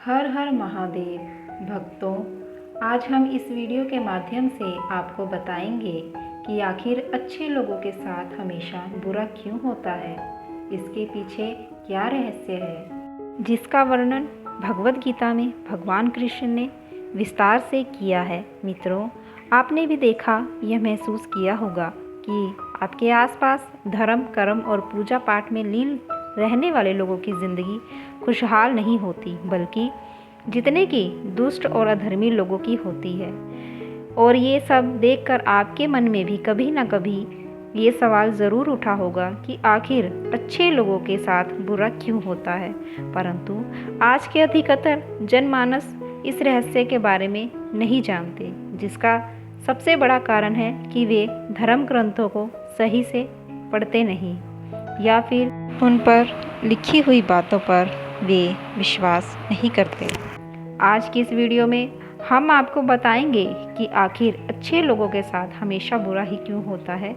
हर हर महादेव भक्तों, आज हम इस वीडियो के माध्यम से आपको बताएंगे कि आखिर अच्छे लोगों के साथ हमेशा बुरा क्यों होता है। इसके पीछे क्या रहस्य है, जिसका वर्णन भगवद गीता में भगवान कृष्ण ने विस्तार से किया है। मित्रों, आपने भी देखा, यह महसूस किया होगा कि आपके आसपास धर्म, कर्म और पूजा पाठ में लीन रहने वाले लोगों की ज़िंदगी खुशहाल नहीं होती, बल्कि जितने की दुष्ट और अधर्मी लोगों की होती है। और ये सब देखकर आपके मन में भी कभी ना कभी ये सवाल ज़रूर उठा होगा कि आखिर अच्छे लोगों के साथ बुरा क्यों होता है। परंतु आज के अधिकतर जनमानस इस रहस्य के बारे में नहीं जानते, जिसका सबसे बड़ा कारण है कि वे धर्म ग्रंथों को सही से पढ़ते नहीं, या फिर उन पर लिखी हुई बातों पर वे विश्वास नहीं करते। आज की इस वीडियो में हम आपको बताएंगे कि आखिर अच्छे लोगों के साथ हमेशा बुरा ही क्यों होता है,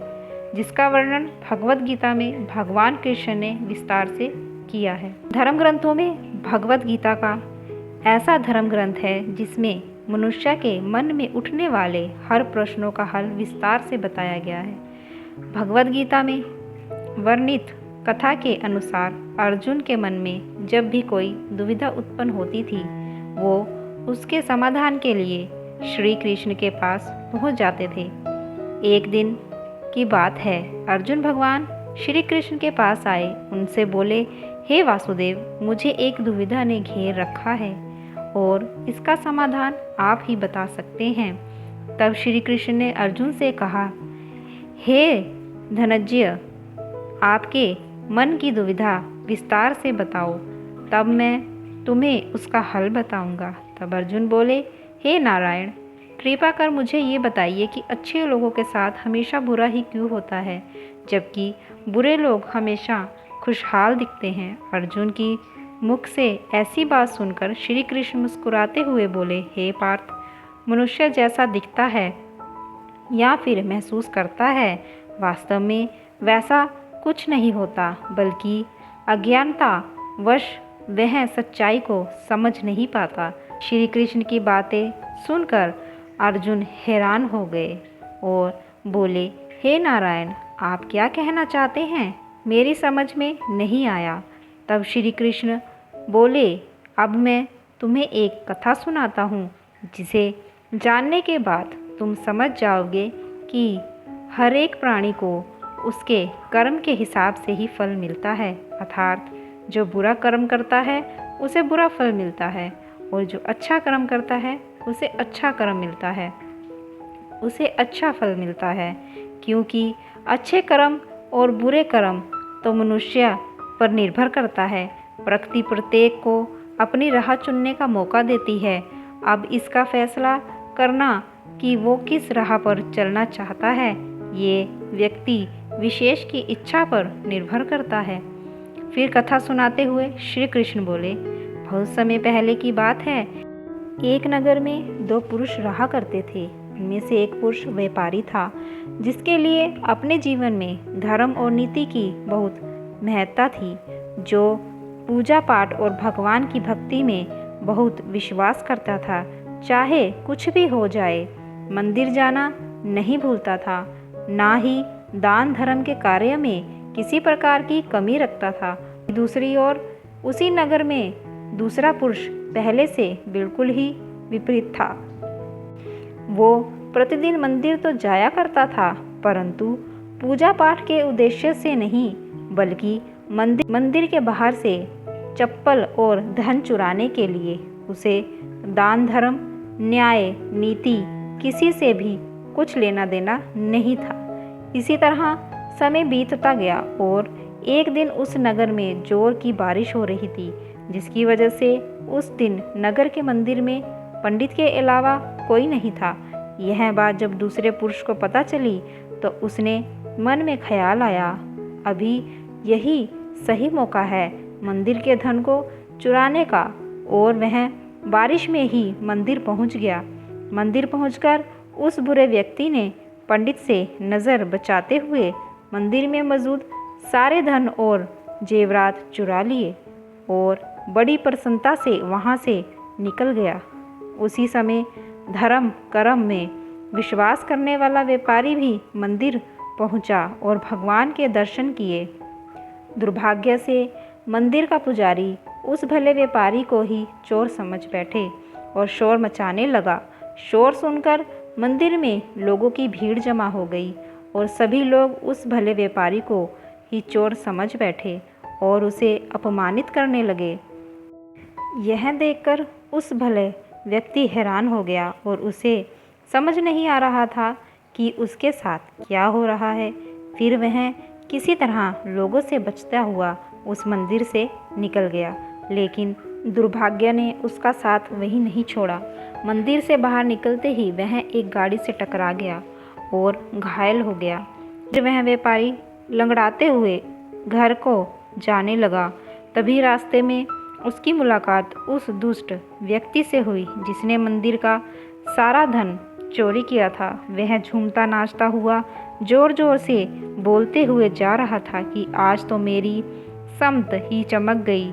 जिसका वर्णन भगवद गीता में भगवान कृष्ण ने विस्तार से किया है। धर्म ग्रंथों में भगवद गीता का ऐसा धर्म ग्रंथ है जिसमें मनुष्य के मन में उठने वाले हर प्रश्नों का हल विस्तार से बताया गया है। भगवद गीता में वर्णित कथा के अनुसार अर्जुन के मन में जब भी कोई दुविधा उत्पन्न होती थी, वो उसके समाधान के लिए श्री कृष्ण के पास पहुंच जाते थे। एक दिन की बात है, अर्जुन भगवान श्री कृष्ण के पास आए, उनसे बोले, हे वासुदेव, मुझे एक दुविधा ने घेर रखा है और इसका समाधान आप ही बता सकते हैं। तब श्री कृष्ण ने अर्जुन से कहा, हे धनंजय, आपके मन की दुविधा विस्तार से बताओ, तब मैं तुम्हें उसका हल बताऊंगा। तब अर्जुन बोले, हे नारायण, कृपा कर मुझे ये बताइए कि अच्छे लोगों के साथ हमेशा बुरा ही क्यों होता है, जबकि बुरे लोग हमेशा खुशहाल दिखते हैं। अर्जुन की मुख से ऐसी बात सुनकर श्री कृष्ण मुस्कुराते हुए बोले, हे पार्थ, मनुष्य जैसा दिखता है या फिर महसूस करता है, वास्तव में वैसा कुछ नहीं होता, बल्कि अज्ञानता वश वह सच्चाई को समझ नहीं पाता। श्री कृष्ण की बातें सुनकर अर्जुन हैरान हो गए और बोले, हे नारायण, आप क्या कहना चाहते हैं, मेरी समझ में नहीं आया। तब श्री कृष्ण बोले, अब मैं तुम्हें एक कथा सुनाता हूँ, जिसे जानने के बाद तुम समझ जाओगे कि हर एक प्राणी को उसके कर्म के हिसाब से ही फल मिलता है। अर्थात जो बुरा कर्म करता है उसे बुरा फल मिलता है, और जो अच्छा कर्म करता है उसे अच्छा कर्म मिलता है, उसे अच्छा फल मिलता है। क्योंकि अच्छे कर्म और बुरे कर्म तो मनुष्य पर निर्भर करता है। प्रकृति प्रत्येक को अपनी राह चुनने का मौका देती है। अब इसका फैसला करना कि वो किस राह पर चलना चाहता है, ये व्यक्ति विशेष की इच्छा पर निर्भर करता है। फिर कथा सुनाते हुए श्री कृष्ण बोले, बहुत समय पहले की बात है, एक नगर में दो पुरुष रहा करते थे। उनमें से एक पुरुष व्यापारी था, जिसके लिए अपने जीवन में धर्म और नीति की बहुत महत्ता थी, जो पूजा पाठ और भगवान की भक्ति में बहुत विश्वास करता था। चाहे कुछ भी हो जाए, मंदिर जाना नहीं भूलता था, ना ही दान धर्म के कार्य में किसी प्रकार की कमी रखता था। दूसरी ओर उसी नगर में दूसरा पुरुष पहले से बिल्कुल ही विपरीत था। वो प्रतिदिन मंदिर तो जाया करता था, परंतु पूजा पाठ के उद्देश्य से नहीं, बल्कि मंदिर के बाहर से चप्पल और धन चुराने के लिए। उसे दान धर्म, न्याय, नीति किसी से भी कुछ लेना देना नहीं था। इसी तरह समय बीतता गया और एक दिन उस नगर में जोर की बारिश हो रही थी, जिसकी वजह से उस दिन नगर के मंदिर में पंडित के अलावा कोई नहीं था। यह बात जब दूसरे पुरुष को पता चली तो उसने मन में ख्याल आया, अभी यही सही मौका है मंदिर के धन को चुराने का, और वह बारिश में ही मंदिर पहुंच गया। मंदिर पहुंचकर उस बुरे व्यक्ति ने पंडित से नज़र बचाते हुए मंदिर में मौजूद सारे धन और जेवरात चुरा लिए और बड़ी प्रसन्नता से वहां से निकल गया। उसी समय धर्म कर्म में विश्वास करने वाला व्यापारी भी मंदिर पहुंचा और भगवान के दर्शन किए। दुर्भाग्य से मंदिर का पुजारी उस भले व्यापारी को ही चोर समझ बैठे और शोर मचाने लगा। शोर सुनकर मंदिर में लोगों की भीड़ जमा हो गई और सभी लोग उस भले व्यापारी को ही चोर समझ बैठे और उसे अपमानित करने लगे। यह देखकर उस भले व्यक्ति हैरान हो गया और उसे समझ नहीं आ रहा था कि उसके साथ क्या हो रहा है। फिर वह किसी तरह लोगों से बचता हुआ उस मंदिर से निकल गया, लेकिन दुर्भाग्य ने उसका साथ वहीं नहीं छोड़ा। मंदिर से बाहर निकलते ही वह एक गाड़ी से टकरा गया और घायल हो गया। फिर वह व्यापारी लंगड़ाते हुए घर को जाने लगा। तभी रास्ते में उसकी मुलाकात उस दुष्ट व्यक्ति से हुई जिसने मंदिर का सारा धन चोरी किया था। वह झूमता नाचता हुआ जोर जोर से बोलते हुए जा रहा था कि आज तो मेरी समत ही चमक गई,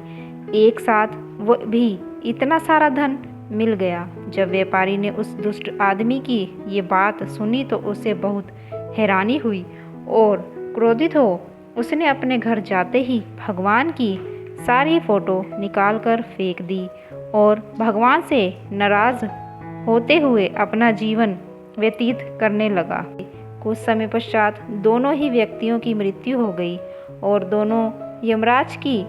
एक साथ वो भी इतना सारा धन मिल गया। जब व्यापारी ने उस दुष्ट आदमी की ये बात सुनी तो उसे बहुत हैरानी हुई और क्रोधित हो उसने अपने घर जाते ही भगवान की सारी फोटो निकालकर फेंक दी और भगवान से नाराज होते हुए अपना जीवन व्यतीत करने लगा। कुछ समय पश्चात दोनों ही व्यक्तियों की मृत्यु हो गई और दोनों यमराज की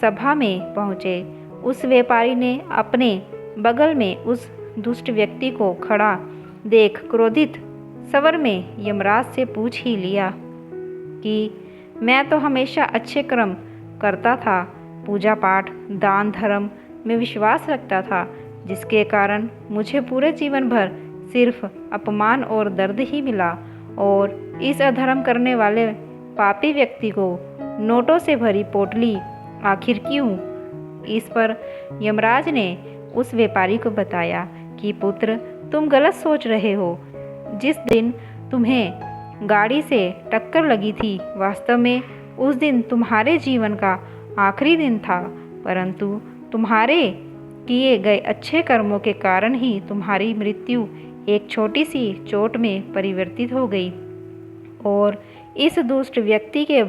सभा में पहुँचे। उस व्यापारी ने अपने बगल में उस दुष्ट व्यक्ति को खड़ा देख क्रोधित स्वर में यमराज से पूछ ही लिया कि मैं तो हमेशा अच्छे कर्म करता था, पूजा पाठ दान धर्म में विश्वास रखता था, जिसके कारण मुझे पूरे जीवन भर सिर्फ अपमान और दर्द ही मिला और इस अधर्म करने वाले पापी व्यक्ति को नोटों से भरी पोटली आखिर क्यों? इस पर यमराज ने उस व्यापारी को बताया कि पुत्र तुम गलत सोच रहे हो। जिस दिन तुम्हें गाड़ी से टक्कर लगी थी वास्तव में उस दिन तुम्हारे जीवन का आखिरी दिन था, परंतु तुम्हारे किए गए अच्छे कर्मों के कारण ही तुम्हारी मृत्यु एक छोटी सी चोट में परिवर्तित हो गई। और इस दुष्ट व्यक्ति के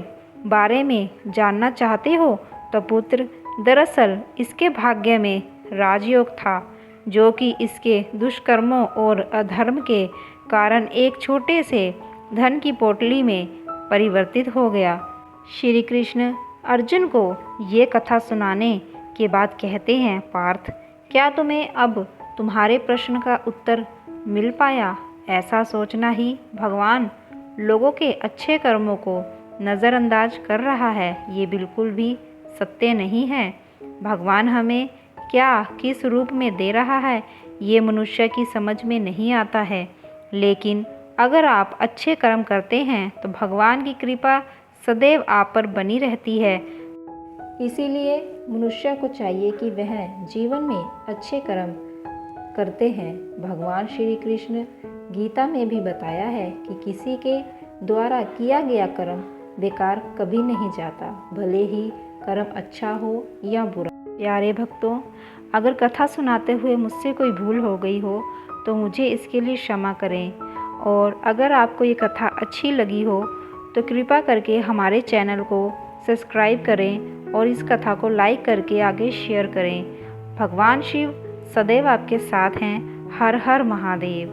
बारे में जानना चाहते हो तो पुत्र दरअसल इसके भाग्य में राजयोग था जो कि इसके दुष्कर्मों और अधर्म के कारण एक छोटे से धन की पोटली में परिवर्तित हो गया। श्री कृष्ण अर्जुन को ये कथा सुनाने के बाद कहते हैं, पार्थ क्या तुम्हें अब तुम्हारे प्रश्न का उत्तर मिल पाया? ऐसा सोचना ही भगवान लोगों के अच्छे कर्मों को नज़रअंदाज कर रहा है, ये बिल्कुल भी सत्य नहीं है। भगवान हमें क्या किस रूप में दे रहा है ये मनुष्य की समझ में नहीं आता है, लेकिन अगर आप अच्छे कर्म करते हैं तो भगवान की कृपा सदैव आप पर बनी रहती है। इसीलिए मनुष्य को चाहिए कि वह जीवन में अच्छे कर्म करते हैं। भगवान श्री कृष्ण गीता में भी बताया है कि किसी के द्वारा किया गया कर्म बेकार कभी नहीं जाता, भले ही कर्म अच्छा हो या बुरा। प्यारे भक्तों, अगर कथा सुनाते हुए मुझसे कोई भूल हो गई हो तो मुझे इसके लिए क्षमा करें, और अगर आपको ये कथा अच्छी लगी हो तो कृपा करके हमारे चैनल को सब्सक्राइब करें और इस कथा को लाइक करके आगे शेयर करें। भगवान शिव सदैव आपके साथ हैं। हर हर महादेव।